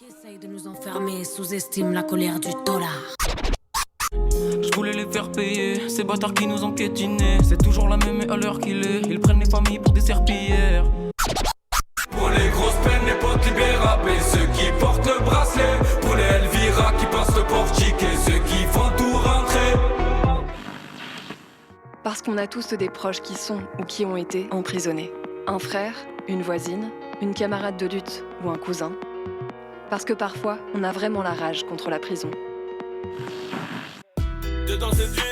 Essaye de nous enfermer, sous-estime la colère du dollar. Je voulais les faire payer, ces bâtards qui nous ont piétinés. C'est toujours la même et à l'heure qu'il est, ils prennent les familles pour des serpillères. Pour les grosses peines, les potes libérables et ceux qui portent le bracelet. Pour les Elvira qui passent le portique et ceux qui font tout rentrer. Parce qu'on a tous des proches qui sont ou qui ont été emprisonnés. Un frère, une voisine, une camarade de lutte ou un cousin. Parce que parfois, on a vraiment la rage contre la prison. Dedans c'est dur,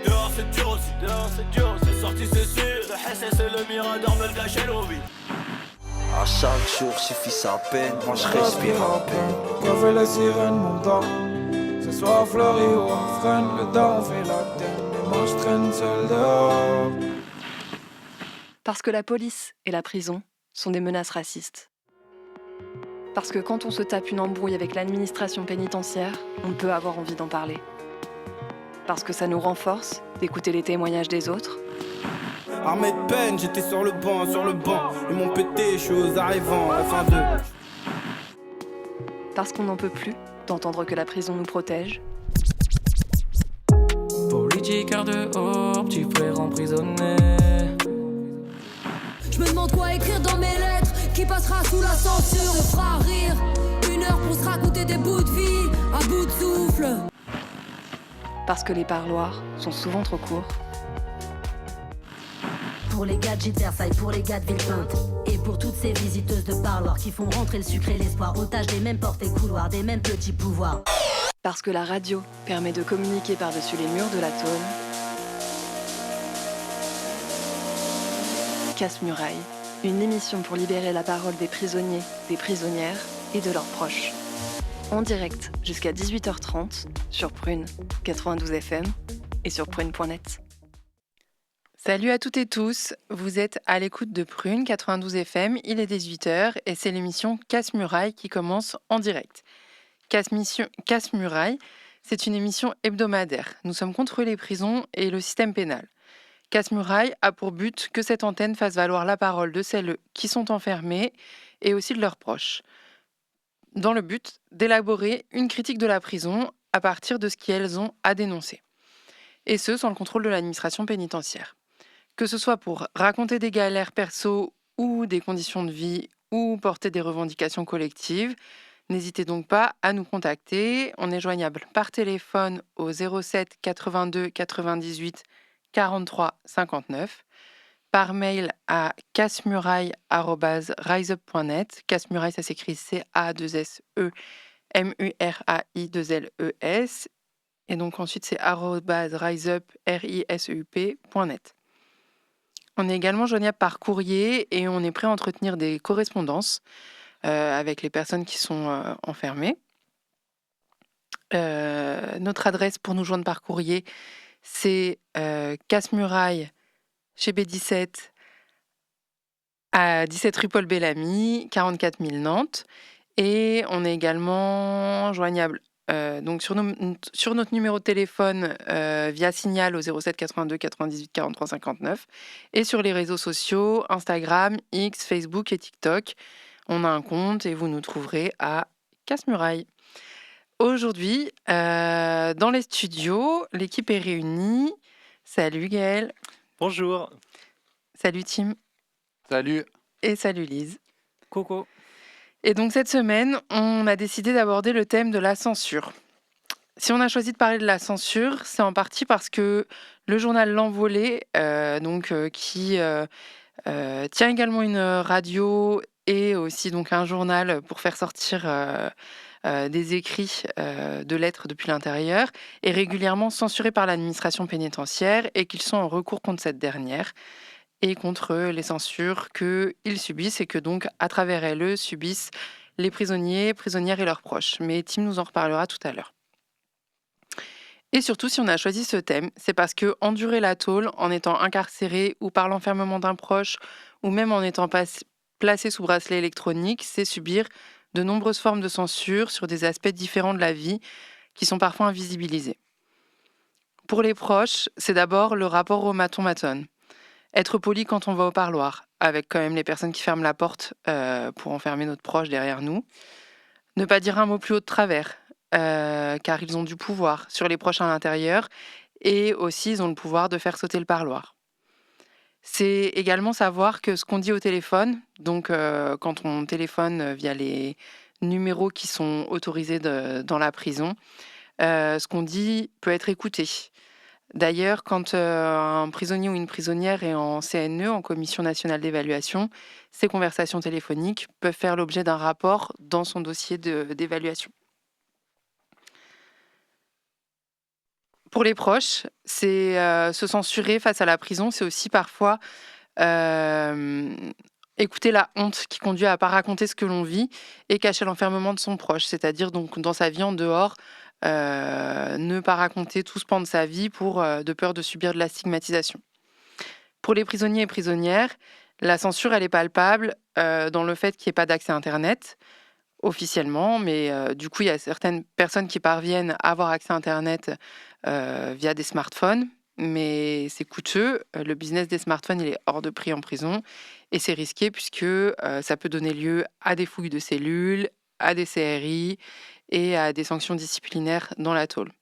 dehors c'est dur aussi, c'est sorti c'est sûr, le SS et le Mirador me le cachaient l'envie. À chaque jour suffit sa peine, moi je respire en peine. Quand fait les sirènes mon temps, ce soit à Fleury ou à Fresnes, le daron fait la tête, mais moi je traîne seul dehors. Parce que la police et la prison sont des menaces racistes. Parce que quand on se tape une embrouille avec l'administration pénitentiaire, on peut avoir envie d'en parler. Parce que ça nous renforce d'écouter les témoignages des autres. Armé de peine, j'étais sur le banc, ils m'ont pété, je suis aux arrivants, la fin de... Parce qu'on n'en peut plus d'entendre que la prison nous protège. Politiqueur dehors, petit frère emprisonné. Je me demande quoi écrire dans mes lettres, qui passera sous la censure et fera rire. 1 heure pour se raconter des bouts de vie, à bout de souffle. Parce que les parloirs sont souvent trop courts. Pour les gars de Gîte Versailles, pour les gars de Villepinte. Et pour toutes ces visiteuses de parloirs qui font rentrer le sucre et l'espoir. Otages des mêmes portes et couloirs, des mêmes petits pouvoirs. Parce que la radio permet de communiquer par-dessus les murs de la tôle. Casse-Muraille, une émission pour libérer la parole des prisonniers, des prisonnières et de leurs proches. En direct jusqu'à 18h30 sur Prune 92 FM et sur prune.net. Salut à toutes et tous, vous êtes à l'écoute de Prune 92 FM, il est 18h et c'est l'émission Casse-Muraille qui commence en direct. Casse-Muraille, c'est une émission hebdomadaire. Nous sommes contre les prisons et le système pénal. Casse-Muraille a pour but que cette antenne fasse valoir la parole de celles qui sont enfermées et aussi de leurs proches, dans le but d'élaborer une critique de la prison à partir de ce qu'elles ont à dénoncer. Et ce, sans le contrôle de l'administration pénitentiaire. Que ce soit pour raconter des galères perso ou des conditions de vie ou porter des revendications collectives, n'hésitez donc pas à nous contacter. On est joignable par téléphone au 07 82 98 43 59, par mail à cassemuraille@riseup.net. Casse-Muraille, ça s'écrit CASSEMURAI2LES. Et donc ensuite, c'est @riseup.net. On est également joignable par courrier et on est prêt à entretenir des correspondances avec les personnes qui sont enfermées. Notre adresse pour nous joindre par courrier, c'est Casse-Muraille chez B17 à 17 rue Paul Bellamy, 44 000 Nantes. Et on est également joignable donc sur notre numéro de téléphone via Signal au 07 82 98 43 59 et sur les réseaux sociaux Instagram, X, Facebook et TikTok. On a un compte et vous nous trouverez à Casse-Muraille. Aujourd'hui, dans les studios, l'équipe est réunie. Salut Gaël. Bonjour. Salut Tim. Salut. Et salut Lise. Coucou. Et donc cette semaine, on a décidé d'aborder le thème de la censure. Si on a choisi de parler de la censure, c'est en partie parce que le journal L'Envolée, qui tient également une radio et aussi donc un journal pour faire sortir des écrits de lettres depuis l'intérieur, est régulièrement censuré par l'administration pénitentiaire et qu'ils sont en recours contre cette dernière et contre les censures qu'ils subissent et que donc à travers elles subissent les prisonniers, prisonnières et leurs proches. Mais Tim nous en reparlera tout à l'heure. Et surtout, si on a choisi ce thème, c'est parce que endurer la tôle en étant incarcéré ou par l'enfermement d'un proche ou même en étant placé sous bracelet électronique, c'est subir de nombreuses formes de censure sur des aspects différents de la vie qui sont parfois invisibilisés. Pour les proches, c'est d'abord le rapport au maton-matonne. Être poli quand on va au parloir, avec quand même les personnes qui ferment la porte pour enfermer notre proche derrière nous. Ne pas dire un mot plus haut de travers, car ils ont du pouvoir sur les proches à l'intérieur et aussi ils ont le pouvoir de faire sauter le parloir. C'est également savoir que ce qu'on dit au téléphone, donc quand on téléphone via les numéros qui sont autorisés dans la prison, ce qu'on dit peut être écouté. D'ailleurs, quand un prisonnier ou une prisonnière est en CNE, en Commission nationale d'évaluation, ces conversations téléphoniques peuvent faire l'objet d'un rapport dans son dossier d'évaluation. Pour les proches, c'est se censurer face à la prison, c'est aussi parfois écouter la honte qui conduit à ne pas raconter ce que l'on vit et cacher l'enfermement de son proche, c'est-à-dire donc dans sa vie en dehors, ne pas raconter tout ce pan de sa vie de peur de subir de la stigmatisation. Pour les prisonniers et prisonnières, la censure, elle est palpable dans le fait qu'il n'y ait pas d'accès à Internet, officiellement, mais du coup, il y a certaines personnes qui parviennent à avoir accès à Internet via des smartphones, mais c'est coûteux. Le business des smartphones, il est hors de prix en prison, et c'est risqué puisque ça peut donner lieu à des fouilles de cellules, à des CRI et à des sanctions disciplinaires dans la tôle.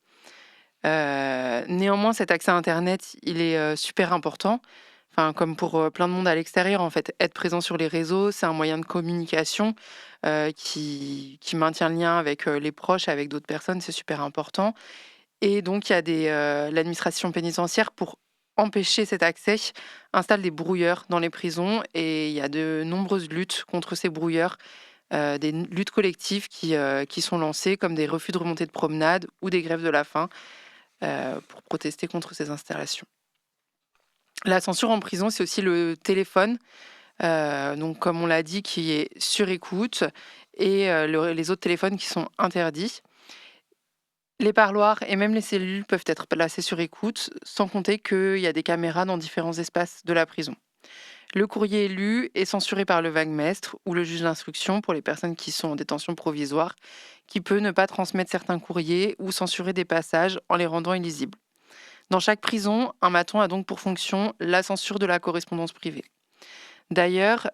Néanmoins, cet accès à Internet, il est super important. Enfin, comme pour plein de monde à l'extérieur, en fait, être présent sur les réseaux, c'est un moyen de communication qui maintient le lien avec les proches, avec d'autres personnes, c'est super important. Et donc, il y a l'administration pénitentiaire, pour empêcher cet accès, installe des brouilleurs dans les prisons, et il y a de nombreuses luttes contre ces brouilleurs, des luttes collectives qui sont lancées, comme des refus de remontée de promenade ou des grèves de la faim, pour protester contre ces installations. La censure en prison, c'est aussi le téléphone, donc comme on l'a dit, qui est sur écoute, et les autres téléphones qui sont interdits. Les parloirs et même les cellules peuvent être placés sur écoute, sans compter qu'il y a des caméras dans différents espaces de la prison. Le courrier lu est censuré par le vaguemestre ou le juge d'instruction pour les personnes qui sont en détention provisoire, qui peut ne pas transmettre certains courriers ou censurer des passages en les rendant illisibles. Dans chaque prison, un maton a donc pour fonction la censure de la correspondance privée. D'ailleurs,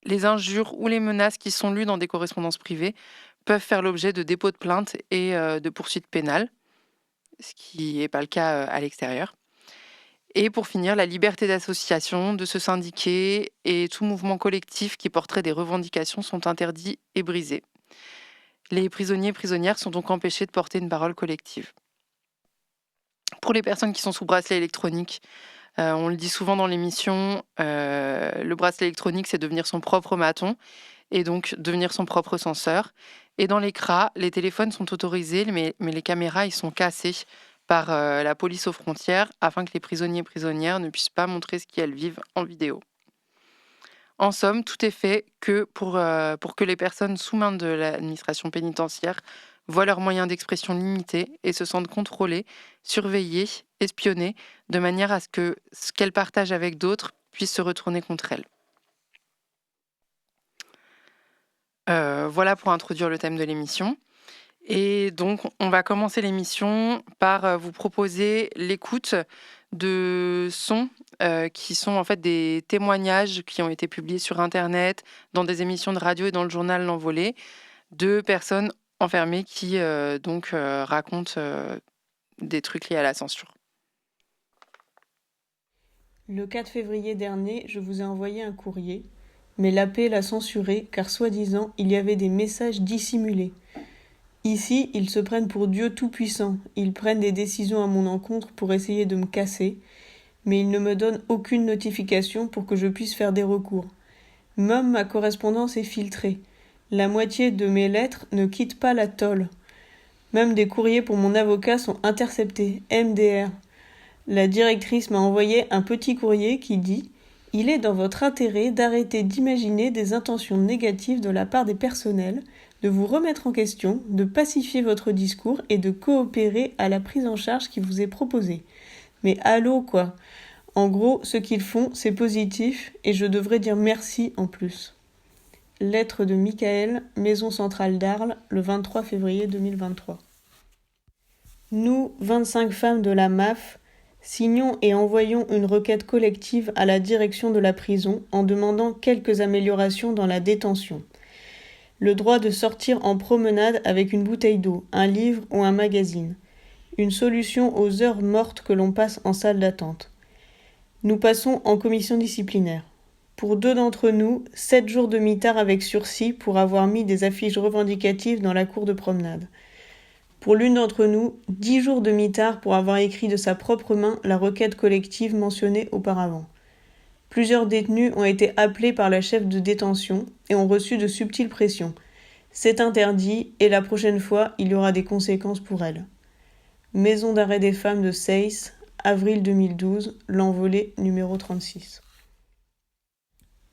les injures ou les menaces qui sont lues dans des correspondances privées peuvent faire l'objet de dépôts de plainte et de poursuites pénales, ce qui n'est pas le cas à l'extérieur. Et pour finir, la liberté d'association, de se syndiquer et tout mouvement collectif qui porterait des revendications sont interdits et brisés. Les prisonniers et prisonnières sont donc empêchés de porter une parole collective. Pour les personnes qui sont sous bracelet électronique, on le dit souvent dans l'émission, le bracelet électronique, c'est devenir son propre maton et donc devenir son propre censeur. Et dans les CRA, les téléphones sont autorisés, mais les caméras, ils sont cassés par la police aux frontières afin que les prisonniers et prisonnières ne puissent pas montrer ce qu'elles vivent en vidéo. En somme, tout est fait pour que les personnes sous main de l'administration pénitentiaire voient leurs moyens d'expression limités et se sentent contrôlées, surveillées, espionnées, de manière à ce que ce qu'elles partagent avec d'autres puisse se retourner contre elles. Voilà pour introduire le thème de l'émission. Et donc, on va commencer l'émission par vous proposer l'écoute de sons qui sont en fait des témoignages qui ont été publiés sur Internet, dans des émissions de radio et dans le journal L'Envolée, de personnes enfermées qui racontent des trucs liés à la censure. Le 4 février dernier, je vous ai envoyé un courrier, mais l'AP l'a censuré car soi-disant, il y avait des messages dissimulés. Ici, ils se prennent pour Dieu tout-puissant, ils prennent des décisions à mon encontre pour essayer de me casser, mais ils ne me donnent aucune notification pour que je puisse faire des recours. Même ma correspondance est filtrée. La moitié de mes lettres ne quittent pas la tôle. Même des courriers pour mon avocat sont interceptés, MDR. La directrice m'a envoyé un petit courrier qui dit « Il est dans votre intérêt d'arrêter d'imaginer des intentions négatives de la part des personnels, de vous remettre en question, de pacifier votre discours et de coopérer à la prise en charge qui vous est proposée. Mais allô quoi. En gros, ce qu'ils font, c'est positif et je devrais dire merci en plus. » Lettre de Michael, Maison centrale d'Arles, le 23 février 2023. Nous, 25 femmes de la MAF, signons et envoyons une requête collective à la direction de la prison en demandant quelques améliorations dans la détention. Le droit de sortir en promenade avec une bouteille d'eau, un livre ou un magazine. Une solution aux heures mortes que l'on passe en salle d'attente. Nous passons en commission disciplinaire. Pour 2 d'entre nous, 7 jours de mitard avec sursis pour avoir mis des affiches revendicatives dans la cour de promenade. Pour l'une d'entre nous, 10 jours de mitard pour avoir écrit de sa propre main la requête collective mentionnée auparavant. Plusieurs détenus ont été appelés par la chef de détention et ont reçu de subtiles pressions. C'est interdit et la prochaine fois, il y aura des conséquences pour elles. Maison d'arrêt des femmes de Seyss, avril 2012, l'envolée numéro 36.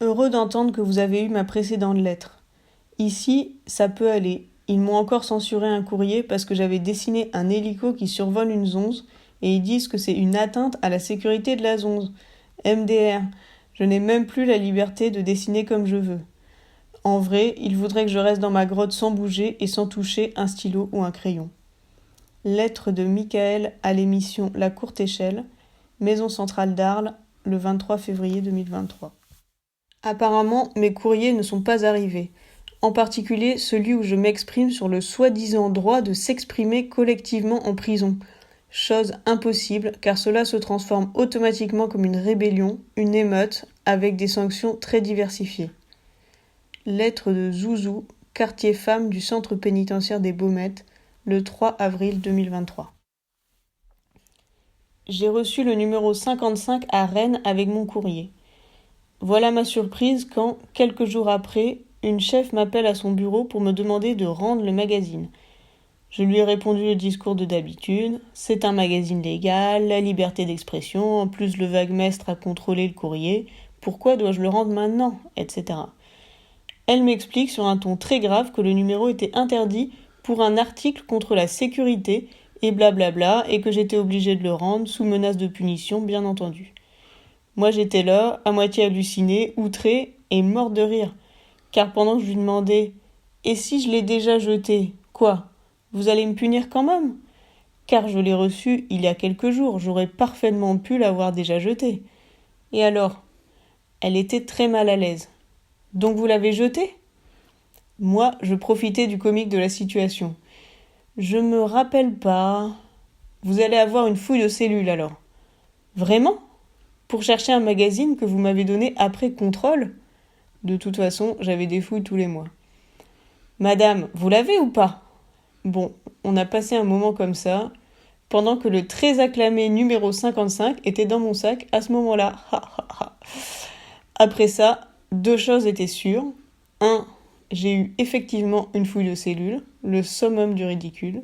Heureux d'entendre que vous avez eu ma précédente lettre. Ici, ça peut aller. Ils m'ont encore censuré un courrier parce que j'avais dessiné un hélico qui survole une zonze et ils disent que c'est une atteinte à la sécurité de la zonze. MDR, je n'ai même plus la liberté de dessiner comme je veux. En vrai, ils voudraient que je reste dans ma grotte sans bouger et sans toucher un stylo ou un crayon. Lettre de Michael à l'émission La Courte Échelle, Maison Centrale d'Arles, le 23 février 2023. Apparemment, mes courriers ne sont pas arrivés, en particulier celui où je m'exprime sur le soi-disant droit de s'exprimer collectivement en prison. Chose impossible, car cela se transforme automatiquement comme une rébellion, une émeute, avec des sanctions très diversifiées. Lettre de Zouzou, quartier femme du centre pénitentiaire des Baumettes, le 3 avril 2023. J'ai reçu le numéro 55 à Rennes avec mon courrier. Voilà ma surprise quand, quelques jours après, une chef m'appelle à son bureau pour me demander de rendre le magazine. Je lui ai répondu le discours de d'habitude, c'est un magazine légal, la liberté d'expression, en plus le vaguemestre a contrôlé le courrier, pourquoi dois-je le rendre maintenant, etc. Elle m'explique sur un ton très grave que le numéro était interdit pour un article contre la sécurité et blablabla et que j'étais obligée de le rendre sous menace de punition, bien entendu. Moi j'étais là, à moitié hallucinée, outrée et morte de rire, car pendant que je lui demandais « Et si je l'ai déjà jeté, quoi ? Vous allez me punir quand même ?» Car je l'ai reçu il y a quelques jours, j'aurais parfaitement pu l'avoir déjà jeté. Et alors ? Elle était très mal à l'aise. « Donc vous l'avez jeté ?» Moi, je profitais du comique de la situation. « Je me rappelle pas. Vous allez avoir une fouille de cellules alors. »« Vraiment ? Pour chercher un magazine que vous m'avez donné après contrôle ? » De toute façon, j'avais des fouilles tous les mois. « Madame, vous l'avez ou pas ? » Bon, on a passé un moment comme ça, pendant que le très acclamé numéro 55 était dans mon sac à ce moment-là. Après ça, 2 choses étaient sûres. 1. J'ai eu effectivement une fouille de cellules, le summum du ridicule.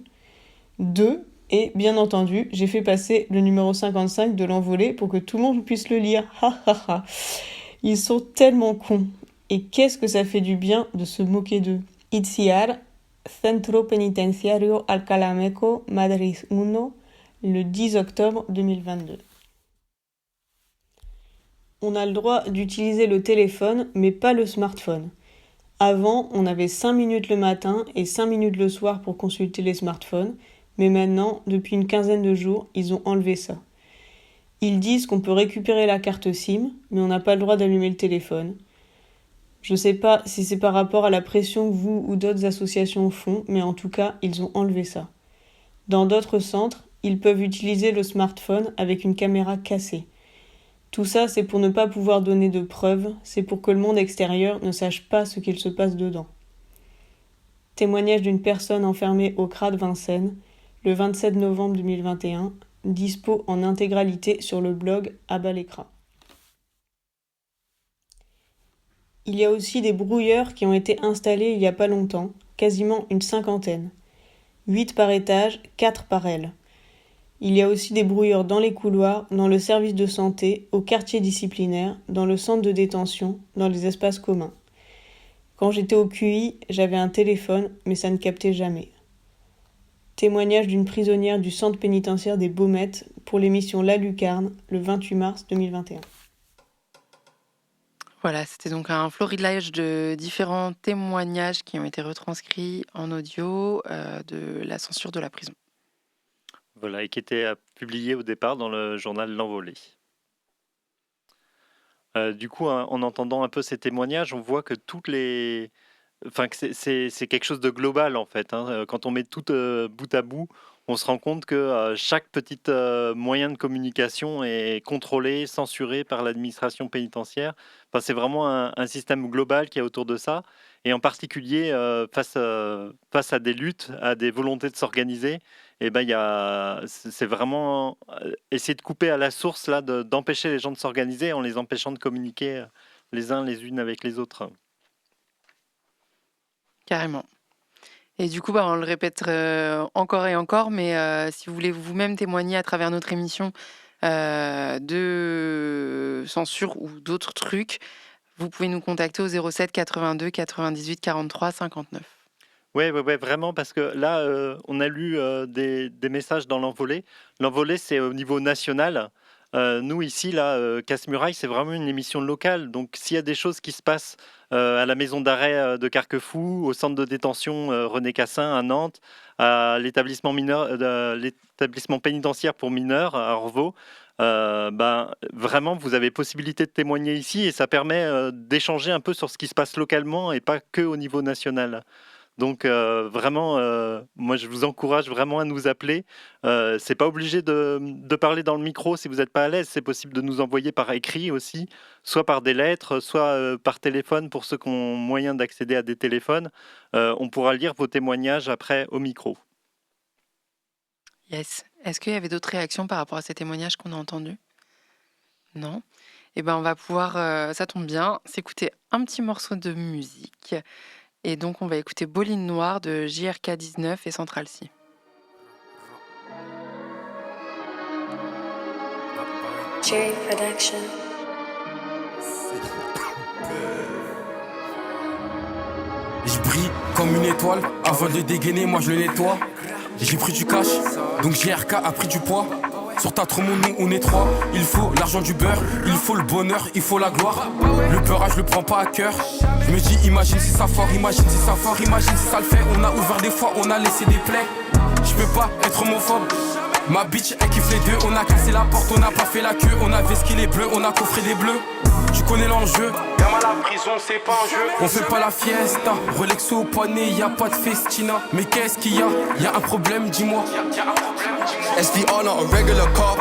2. Et, bien entendu, j'ai fait passer le numéro 55 de l'envolée pour que tout le monde puisse le lire. Ils sont tellement cons. Et qu'est-ce que ça fait du bien de se moquer d'eux. Itziar, Centro Penitenciario Alcalá Meco, Madrid 1, le 10 octobre 2022. On a le droit d'utiliser le téléphone, mais pas le smartphone. Avant, on avait 5 minutes le matin et 5 minutes le soir pour consulter les smartphones, mais maintenant, depuis une quinzaine de jours, ils ont enlevé ça. Ils disent qu'on peut récupérer la carte SIM, mais on n'a pas le droit d'allumer le téléphone. Je sais pas si c'est par rapport à la pression que vous ou d'autres associations font, mais en tout cas, ils ont enlevé ça. Dans d'autres centres, ils peuvent utiliser le smartphone avec une caméra cassée. Tout ça, c'est pour ne pas pouvoir donner de preuves, c'est pour que le monde extérieur ne sache pas ce qu'il se passe dedans. Témoignage d'une personne enfermée au CRA de Vincennes, le 27 novembre 2021, dispo en intégralité sur le blog Abat l'écran. Il y a aussi des brouilleurs qui ont été installés il y a pas longtemps, quasiment une 50aine. 8 par étage, 4 par aile. Il y a aussi des brouilleurs dans les couloirs, dans le service de santé, au quartier disciplinaire, dans le centre de détention, dans les espaces communs. Quand j'étais au QI, j'avais un téléphone, mais ça ne captait jamais. Témoignage d'une prisonnière du centre pénitentiaire des Baumettes pour l'émission La Lucarne, le 28 mars 2021. Voilà, c'était donc un florilège de différents témoignages qui ont été retranscrits en audio de la censure de la prison. Voilà, et qui était publié au départ dans le journal L'Envolée. Du coup, en entendant un peu ces témoignages, on voit que toutes les c'est quelque chose de global en fait. Quand on met tout bout à bout, on se rend compte que chaque petit moyen de communication est contrôlé, censuré par l'administration pénitentiaire. C'est vraiment un système global qui est autour de ça. Et en particulier, face à des luttes, à des volontés de s'organiser, c'est vraiment essayer de couper à la source, là, d'empêcher les gens de s'organiser en les empêchant de communiquer les uns les unes avec les autres. Carrément. Et du coup, on le répète encore et encore, mais si vous voulez vous-même témoigner à travers notre émission de censure ou d'autres trucs, vous pouvez nous contacter au 07 82 98 43 59. Ouais, vraiment, parce que là, on a lu des messages dans l'envolée. L'envolée, c'est au niveau national. Nous, ici, là, Casse-Muraille, c'est vraiment une émission locale. Donc, s'il y a des choses qui se passent à la maison d'arrêt de Carquefou, au centre de détention René Cassin à Nantes, à l'établissement pénitentiaire pour mineurs à Orvaux, vraiment, vous avez possibilité de témoigner ici et ça permet d'échanger un peu sur ce qui se passe localement et pas que au niveau national. Donc vraiment, moi je vous encourage vraiment à nous appeler. C'est pas obligé de parler dans le micro si vous n'êtes pas à l'aise. C'est possible de nous envoyer par écrit aussi, soit par des lettres, soit par téléphone pour ceux qui ont moyen d'accéder à des téléphones. On pourra lire vos témoignages après au micro. Yes. Est-ce qu'il y avait d'autres réactions par rapport à ces témoignages qu'on a entendus ? Non ? Eh ben on va pouvoir, ça tombe bien, s'écouter un petit morceau de musique. Et donc, on va écouter Boline Noire de JRK19 et Central C. Cherry Production. Je brille comme une étoile, avant de le dégainer, moi je le nettoie. J'ai pris du cash, donc JRK a pris du poids. Sur ta trompe, nous on est trois. Il faut l'argent du beurre, il faut le bonheur, il faut la gloire. Le beurrage, je le prends pas à cœur. Je me dis, imagine si ça fort, imagine si ça fort, imagine si ça le fait. On a ouvert des fois, on a laissé des plaies. Je peux pas être homophobe. Ma bitch, elle kiffe les deux. On a cassé la porte, on a pas fait la queue. On a vesqué les bleus, on a coffré des bleus. Tu connais l'enjeu. Gamin à la prison, c'est pas un jeu. On fait pas la fiesta. Rolex au poignet, y a pas de festina. Mais qu'est-ce qu'il y a? Y a un problème, dis-moi. SVR, not a regular car.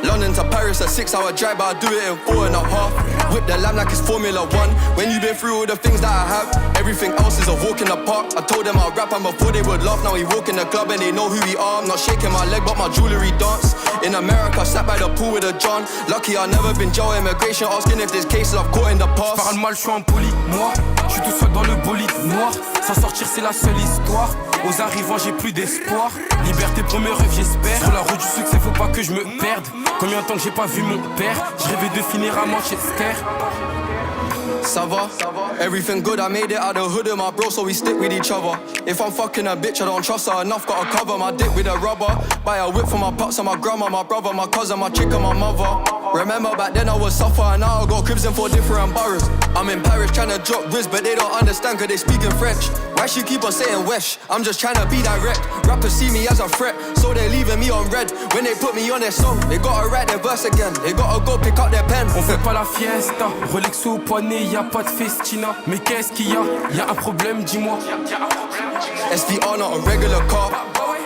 London to Paris, a 6-hour drive, but I do it in 4.5. Whip the lamb like it's Formula 1. When you've been through all the things that I have, everything else is a walk in the park. I told them I'll rap and before they would laugh. Now we walk in the club and they know who we are. I'm not shaking my leg but my jewelry dance. In America, sat by the pool with a John. Lucky I never been jail immigration, asking if there's cases I've caught in the past. Parle mal, je suis impoli, moi. Je suis tout seul dans le bolide noir. S'en sortir c'est la seule histoire. Aux arrivants j'ai plus d'espoir. Liberté premier rêve j'espère. Sur la route du succès faut pas que je me perde. Combien de temps que j'ai pas vu mon père? Je rêvais de finir à Manchester. Ça va? Everything good, I made it out of hood of my bro, so we stick with each other. If I'm fucking a bitch, I don't trust her enough, gotta cover my dick with a rubber. Buy a whip for my pops and my grandma, my brother, my cousin, my chick and my mother. Remember back then I was suffer and now I got cribs in 4 different boroughs. I'm in Paris trying to drop riz, but they don't understand cause they speak in French. Why she keep on saying wesh? I'm just trying to be direct. Rappers see me as a threat, so they're leaving me on red. When they put me on their song, they gotta write their verse again. They gotta go pick up their pen. On fait pas la fiesta, Rolex au poignet, y a pas de festina. Mais qu'est-ce qu'il y a? Y a un problème, dis-moi. SVR, not a regular car.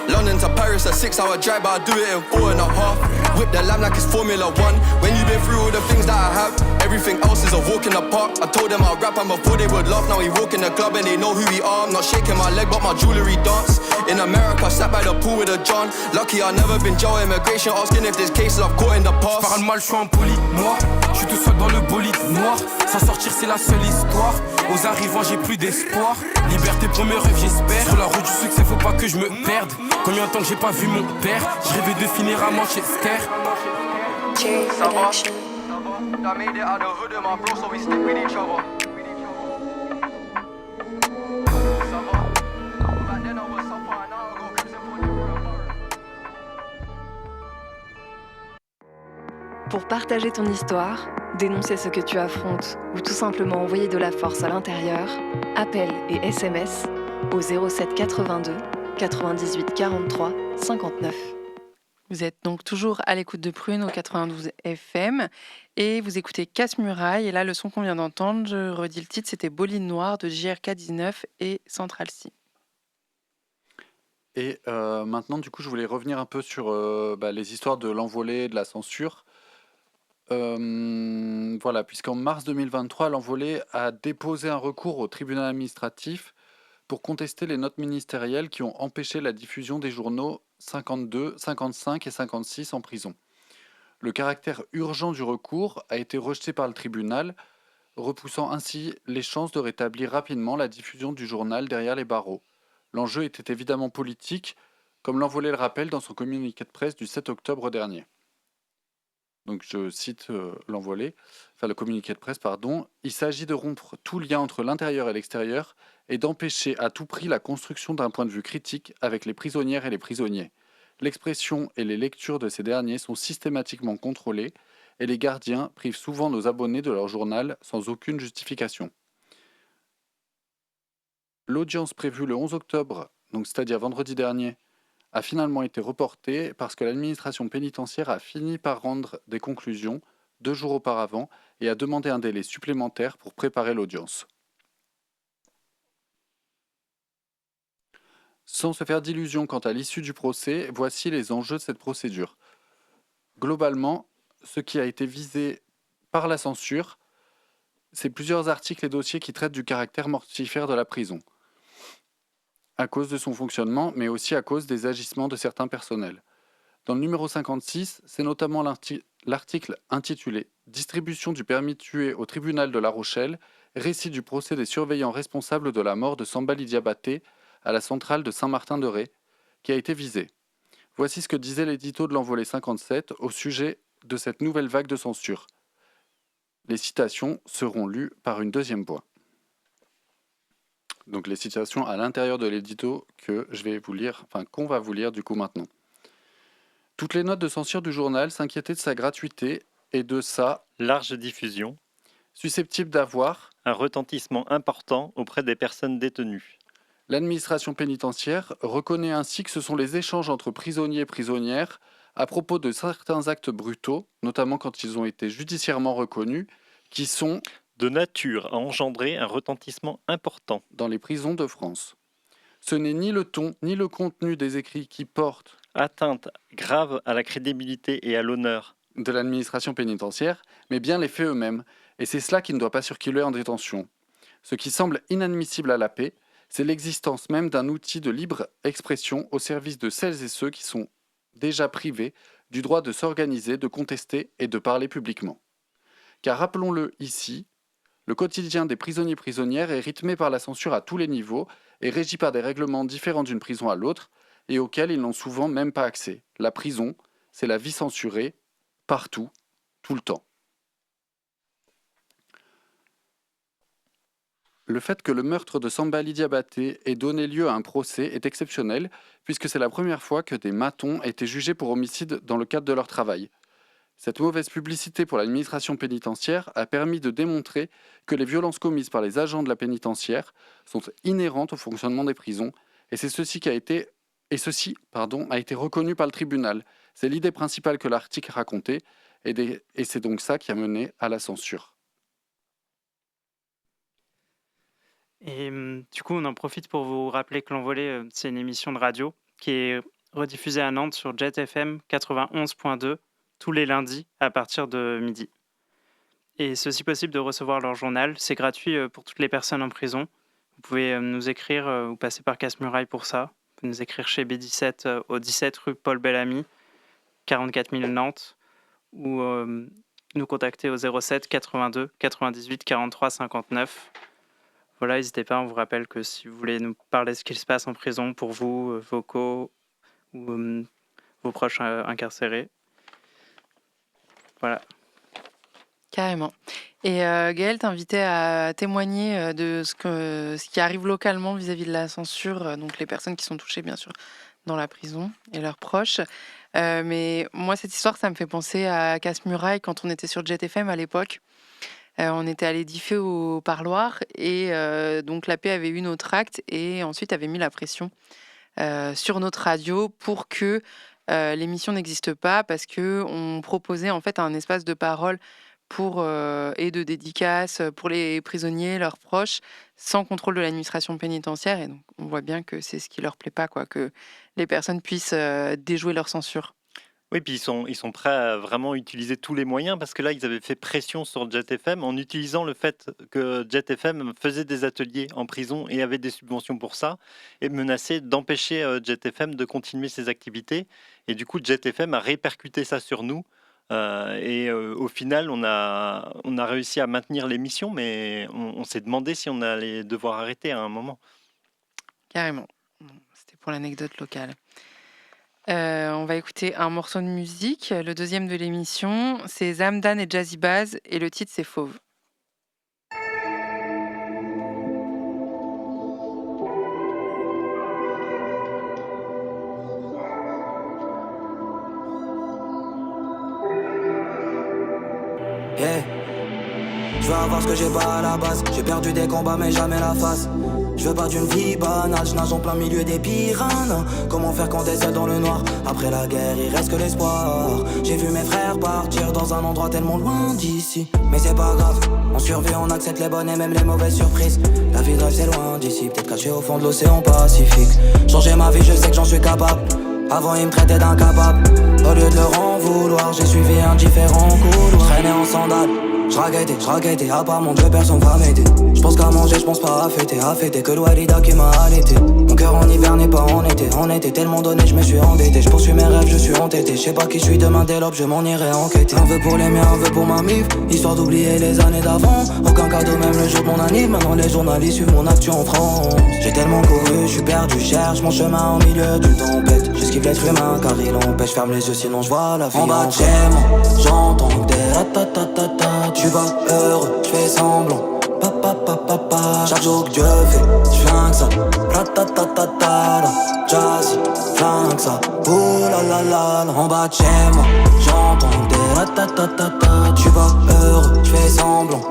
London to Paris, a 6-hour drive, but I do it in 4.5. Whip the lamb like it's Formula 1. When you've been through all the things that I have, everything else is a walk in the park. I told them I'll rap and before they would laugh. Now we walk in the club and they know who we are. I'm not shaking my leg but my jewelry dance. In America, sat by the pool with a John. Lucky I never been jail immigration, asking if there's cases I've caught in the past. Parle mal, je suis impoli, moi. Je suis tout seul dans le bolide noir. S'en sortir c'est la seule histoire. Aux arrivants j'ai plus d'espoir. Liberté premier rêve j'espère. Sur la route du succès faut pas que je me perde. Combien de temps que j'ai pas vu mon père? Je rêvais de finir à Manchester. Ça va? I made it out of hood of my bro, so we stick with each other. Ça va? Back then I was suffer and now I got cribs in 4 different boroughs. Pour partager ton histoire, dénoncer ce que tu affrontes ou tout simplement envoyer de la force à l'intérieur, appel et SMS au 07 82 98 43 59. Vous êtes donc toujours à l'écoute de Prune au 92 FM et vous écoutez Casse-Muraille. Et là, le son qu'on vient d'entendre, je redis le titre, c'était Boline Noire de JRK19 et Central C. Et maintenant, du coup, je voulais revenir un peu sur les histoires de l'envolée, de la censure. Voilà, puisqu'en mars 2023, l'envolée a déposé un recours au tribunal administratif pour contester les notes ministérielles qui ont empêché la diffusion des journaux 52, 55 et 56 en prison. Le caractère urgent du recours a été rejeté par le tribunal, repoussant ainsi les chances de rétablir rapidement la diffusion du journal derrière les barreaux. L'enjeu était évidemment politique, comme l'envolée le rappelle dans son communiqué de presse du 7 octobre dernier. Donc je cite le communiqué de presse, pardon. Il s'agit de rompre tout lien entre l'intérieur et l'extérieur et d'empêcher à tout prix la construction d'un point de vue critique avec les prisonnières et les prisonniers. L'expression et les lectures de ces derniers sont systématiquement contrôlées et les gardiens privent souvent nos abonnés de leur journal sans aucune justification. L'audience prévue le 11 octobre, donc c'est-à-dire vendredi dernier, a finalement été reportée parce que l'administration pénitentiaire a fini par rendre des conclusions 2 jours auparavant et a demandé un délai supplémentaire pour préparer l'audience. Sans se faire d'illusions quant à l'issue du procès, voici les enjeux de cette procédure. Globalement, ce qui a été visé par la censure, c'est plusieurs articles et dossiers qui traitent du caractère mortifère de la prison, à cause de son fonctionnement, mais aussi à cause des agissements de certains personnels. Dans le numéro 56, c'est notamment l'article intitulé « Distribution du permis de tuer au tribunal de La Rochelle, récit du procès des surveillants responsables de la mort de Sambali Diabaté à la centrale de Saint-Martin-de-Ré » qui a été visé. Voici ce que disait l'édito de l'envolée 57 au sujet de cette nouvelle vague de censure. Les citations seront lues par une deuxième voix. Donc les citations à l'intérieur de l'édito qu'on va vous lire du coup maintenant. Toutes les notes de censure du journal s'inquiétaient de sa gratuité et de sa large diffusion, susceptible d'avoir un retentissement important auprès des personnes détenues. L'administration pénitentiaire reconnaît ainsi que ce sont les échanges entre prisonniers et prisonnières à propos de certains actes brutaux, notamment quand ils ont été judiciairement reconnus, qui sont de nature à engendrer un retentissement important dans les prisons de France. Ce n'est ni le ton ni le contenu des écrits qui portent atteinte grave à la crédibilité et à l'honneur de l'administration pénitentiaire, mais bien les faits eux-mêmes, et c'est cela qui ne doit pas circuler en détention. Ce qui semble inadmissible à la paix, c'est l'existence même d'un outil de libre expression au service de celles et ceux qui sont déjà privés du droit de s'organiser, de contester et de parler publiquement. Car rappelons-le ici, le quotidien des prisonniers-prisonnières est rythmé par la censure à tous les niveaux et régi par des règlements différents d'une prison à l'autre et auxquels ils n'ont souvent même pas accès. La prison, c'est la vie censurée, partout, tout le temps. Le fait que le meurtre de Sambali Diabaté ait donné lieu à un procès est exceptionnel puisque c'est la première fois que des matons étaient jugés pour homicide dans le cadre de leur travail. Cette mauvaise publicité pour l'administration pénitentiaire a permis de démontrer que les violences commises par les agents de la pénitentiaire sont inhérentes au fonctionnement des prisons, et c'est ceci a été reconnu par le tribunal. C'est l'idée principale que l'article racontait, et c'est donc ça qui a mené à la censure. Et du coup, on en profite pour vous rappeler que l'Envolée, c'est une émission de radio qui est rediffusée à Nantes sur Jet FM 91.2 tous les lundis à partir de midi. Et ceci possible de recevoir leur journal. C'est gratuit pour toutes les personnes en prison. Vous pouvez nous écrire ou passer par Casse-Muraille pour ça. Vous pouvez nous écrire chez B17 au 17 rue Paul Bellamy, 44 000 Nantes, ou nous contacter au 07 82 98 43 59. Voilà, n'hésitez pas, on vous rappelle que si vous voulez nous parler de ce qu'il se passe en prison pour vous, vos co ou vos proches incarcérés. Voilà. Carrément. Et Gaëlle t'invitait à témoigner de ce qui arrive localement vis-à-vis de la censure, donc les personnes qui sont touchées bien sûr dans la prison et leurs proches. Mais moi, cette histoire, ça me fait penser à Casse-Muraille quand on était sur Jet FM à l'époque. On était allé differ au parloir et donc l'AP avait eu notre acte et ensuite avait mis la pression sur notre radio pour que l'émission n'existe pas parce qu'on proposait en fait un espace de parole et de dédicaces pour les prisonniers, leurs proches, sans contrôle de l'administration pénitentiaire. Et donc, on voit bien que c'est ce qui leur plaît pas, que les personnes puissent déjouer leur censure. Oui, puis ils sont prêts à vraiment utiliser tous les moyens parce que là, ils avaient fait pression sur Jet FM en utilisant le fait que Jet FM faisait des ateliers en prison et avait des subventions pour ça et menaçait d'empêcher Jet FM de continuer ses activités. Et du coup, Jet FM a répercuté ça sur nous. Au final, on a réussi à maintenir l'émission, mais on s'est demandé si on allait devoir arrêter à un moment. Carrément. C'était pour l'anecdote locale. On va écouter un morceau de musique, le deuxième de l'émission. C'est Zamdan et Jazzy Bass et le titre c'est Fauve. Yeah. Je veux avoir ce que j'ai pas à la base. J'ai perdu des combats mais jamais la face. Je veux pas d'une vie banale, je nage en plein milieu des piranhas. Comment faire quand t'es seul dans le noir? Après la guerre il reste que l'espoir. J'ai vu mes frères partir dans un endroit tellement loin d'ici. Mais c'est pas grave, on survit, on accepte les bonnes et même les mauvaises surprises. La vie de rêve c'est loin d'ici, peut-être caché au fond de l'océan Pacifique. Changer ma vie je sais que j'en suis capable. Avant ils me traitaient d'incapable. Au lieu de leur en vouloir, j'ai suivi un différent couloir. Traîné en sandales, j'raquettais, à part mon Dieu personne va m'aider. J'pense qu'à manger, j'pense pas à fêter que l'Oualida qui m'a allaité. Mon cœur en hiver n'est pas en été, tellement donné, j'me suis endetté. J'poursuis mes rêves, je suis entêté, j'sais pas qui j'suis demain dès l'aube, je m'en irai enquêter. Un vœu pour les miens, un vœu pour ma mif, histoire d'oublier les années d'avant. Aucun cadeau même le jour de mon anniv, maintenant les journalistes suivent mon actu en France. J'ai tellement couru, j'suis perdu, cherche mon chemin au milieu d'une tempête. J'esquive l'être humain car il empêche, ferme les yeux sinon j'vois la vie en bas de chez moi, j'entends que des ratatatata. Tu vas heureux, j'fais semblant. Chaque jour que Dieu fait, j'flingue ça. Ratatatata, jazzy, flingue ça. Ouh la la la la. En bas de chez moi, j'entends des ratatatata. Tu vas heureux, j'fais semblant.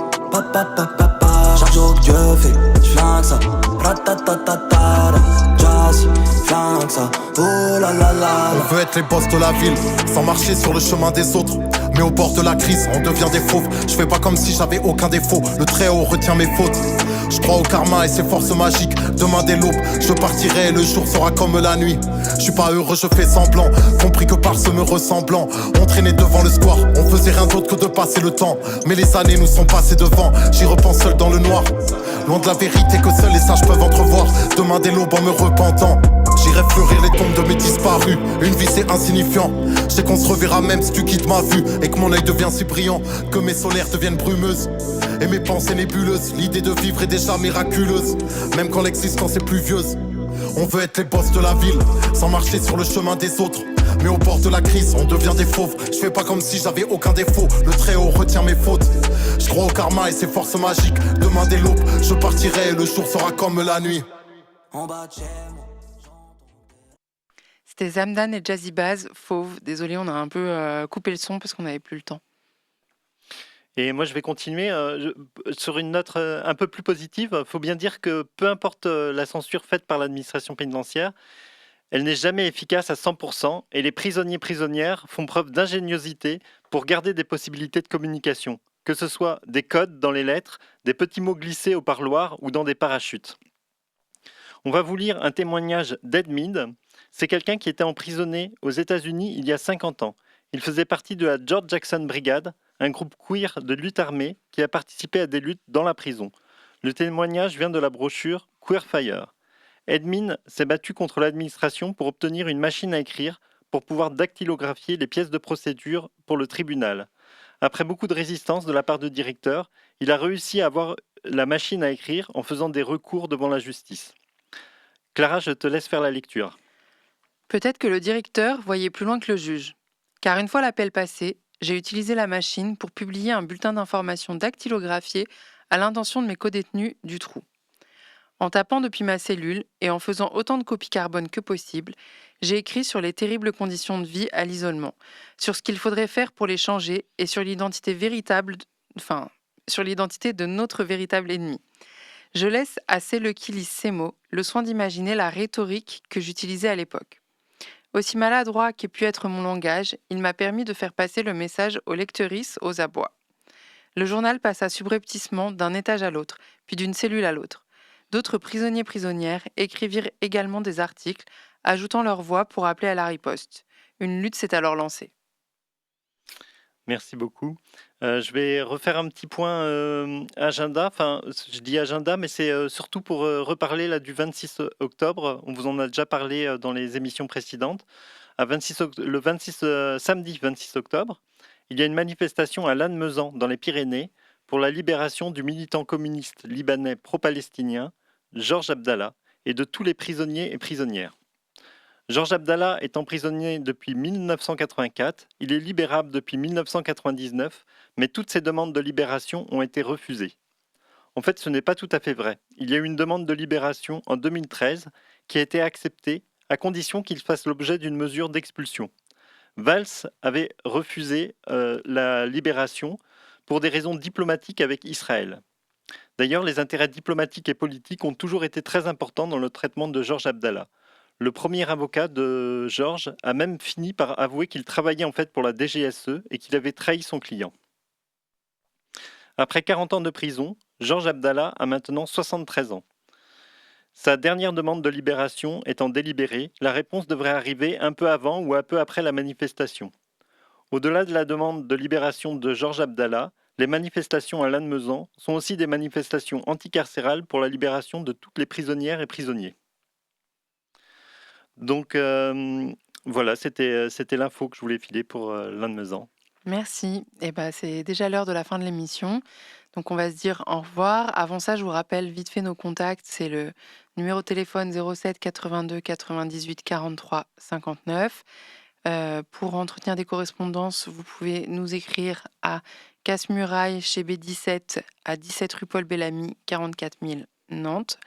Chaque jour que Dieu fait, j'flingue ça. Ratatatata, jazzy, flingue ça. Ouh la la la. On veut être les boss de la ville, sans marcher sur le chemin des autres. Mais au bord de la crise, on devient des fauves. Je fais pas comme si j'avais aucun défaut. Le Très-Haut retient mes fautes. Je crois au karma et ses forces magiques. Demain dès l'aube, je partirai et le jour sera comme la nuit. Je suis pas heureux, je fais semblant. Compris que par ce me ressemblant, on traînait devant le square. On faisait rien d'autre que de passer le temps. Mais les années nous sont passées devant. J'y repense seul dans le noir. Loin de la vérité que seuls les sages peuvent entrevoir. Demain dès l'aube en me repentant. J'irai fleurir les tombes de mes disparus. Une vie c'est insignifiant. Je sais qu'on se reverra même si tu quittes ma vue. Et que mon œil devient si brillant, que mes solaires deviennent brumeuses. Et mes pensées nébuleuses, l'idée de vivre est déjà miraculeuse. Même quand l'existence est pluvieuse. On veut être les boss de la ville, sans marcher sur le chemin des autres. Mais au bord de la crise, on devient des fauves. Je fais pas comme si j'avais aucun défaut. Le Très-Haut retient mes fautes. Je crois au karma et ses forces magiques. Demain dès l'aube, je partirai et le jour sera comme la nuit. En bas de chez moi. C'était Zamdan et Jazzy Bass, Fauve. Désolé, on a un peu coupé le son parce qu'on n'avait plus le temps. Et moi, je vais continuer sur une note un peu plus positive. Il faut bien dire que peu importe la censure faite par l'administration pénitentiaire, elle n'est jamais efficace à 100% et les prisonnières font preuve d'ingéniosité pour garder des possibilités de communication, que ce soit des codes dans les lettres, des petits mots glissés au parloir ou dans des parachutes. On va vous lire un témoignage d'Edmid. C'est quelqu'un qui était emprisonné aux États-Unis il y a 50 ans. Il faisait partie de la George Jackson Brigade, un groupe queer de lutte armée qui a participé à des luttes dans la prison. Le témoignage vient de la brochure Queer Fire. Edmin s'est battu contre l'administration pour obtenir une machine à écrire pour pouvoir dactylographier les pièces de procédure pour le tribunal. Après beaucoup de résistance de la part de directeurs, il a réussi à avoir la machine à écrire en faisant des recours devant la justice. Clara, je te laisse faire la lecture. Peut-être que le directeur voyait plus loin que le juge. Car une fois l'appel passé, j'ai utilisé la machine pour publier un bulletin d'information dactylographié à l'intention de mes codétenus du trou. En tapant depuis ma cellule et en faisant autant de copies carbone que possible, j'ai écrit sur les terribles conditions de vie à l'isolement, sur ce qu'il faudrait faire pour les changer et sur l'identité de notre véritable ennemi. Je laisse à ceux qui lisent ces mots le soin d'imaginer la rhétorique que j'utilisais à l'époque. Aussi maladroit qu'ait pu être mon langage, il m'a permis de faire passer le message aux lectrices aux abois. Le journal passa subrepticement d'un étage à l'autre, puis d'une cellule à l'autre. D'autres prisonniers-prisonnières écrivirent également des articles, ajoutant leur voix pour appeler à la riposte. Une lutte s'est alors lancée. Merci beaucoup. Je vais refaire un petit point agenda. Enfin, je dis agenda, mais c'est surtout pour reparler là, du 26 octobre. On vous en a déjà parlé dans les émissions précédentes. Samedi 26 octobre, il y a une manifestation à Lannemezan, dans les Pyrénées, pour la libération du militant communiste libanais pro-palestinien, Georges Abdallah, et de tous les prisonniers et prisonnières. Georges Abdallah est emprisonné depuis 1984, il est libérable depuis 1999, mais toutes ses demandes de libération ont été refusées. En fait, ce n'est pas tout à fait vrai. Il y a eu une demande de libération en 2013 qui a été acceptée à condition qu'il fasse l'objet d'une mesure d'expulsion. Valls avait refusé la libération pour des raisons diplomatiques avec Israël. D'ailleurs, les intérêts diplomatiques et politiques ont toujours été très importants dans le traitement de Georges Abdallah. Le premier avocat de Georges a même fini par avouer qu'il travaillait en fait pour la DGSE et qu'il avait trahi son client. Après 40 ans de prison, Georges Abdallah a maintenant 73 ans. Sa dernière demande de libération étant délibérée, la réponse devrait arriver un peu avant ou un peu après la manifestation. Au-delà de la demande de libération de Georges Abdallah, les manifestations à Lannemezan sont aussi des manifestations anticarcérales pour la libération de toutes les prisonnières et prisonniers. Donc voilà, c'était l'info que je voulais filer pour Lannemezan. Merci. C'est déjà l'heure de la fin de l'émission. Donc on va se dire au revoir. Avant ça, je vous rappelle vite fait nos contacts. C'est le numéro de téléphone 07 82 98 43 59. Pour entretenir des correspondances, vous pouvez nous écrire à Casse-Muraille chez B17 à 17 rue Paul Bellamy, 44 000 Nantes.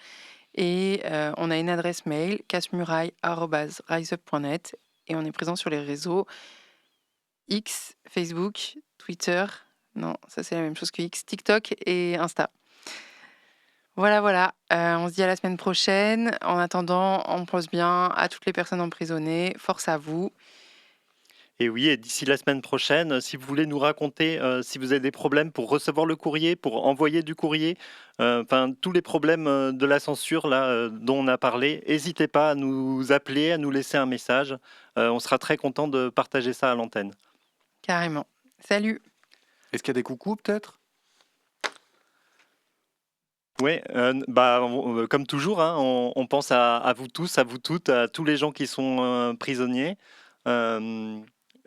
Et on a une adresse mail, cassemuraille@riseup.net. Et on est présent sur les réseaux X, Facebook, Twitter. Non, ça c'est la même chose que X, TikTok et Insta. Voilà. On se dit à la semaine prochaine. En attendant, on pense bien à toutes les personnes emprisonnées. Force à vous. Et oui, et d'ici la semaine prochaine, si vous voulez nous raconter si vous avez des problèmes pour recevoir le courrier, pour envoyer du courrier, tous les problèmes de la censure là, dont on a parlé, n'hésitez pas à nous appeler, à nous laisser un message. On sera très content de partager ça à l'antenne. Carrément. Salut. Est-ce qu'il y a des coucous peut-être ? Oui, comme toujours, hein, on pense à vous tous, à vous toutes, à tous les gens qui sont prisonniers.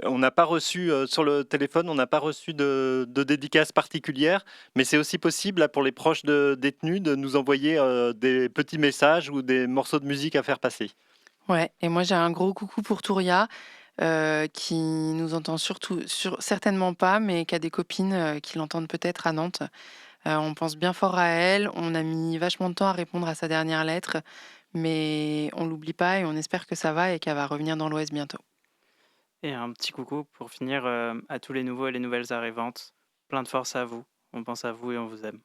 On n'a pas reçu sur le téléphone, on n'a pas reçu de dédicace particulière, mais c'est aussi possible là, pour les proches de détenus de nous envoyer des petits messages ou des morceaux de musique à faire passer. Ouais, et moi j'ai un gros coucou pour Touria qui nous entend certainement pas, mais qui a des copines qui l'entendent peut-être à Nantes. On pense bien fort à elle, on a mis vachement de temps à répondre à sa dernière lettre, mais on l'oublie pas et on espère que ça va et qu'elle va revenir dans l'Ouest bientôt. Et un petit coucou pour finir à tous les nouveaux et les nouvelles arrivantes. Plein de force à vous. On pense à vous et on vous aime.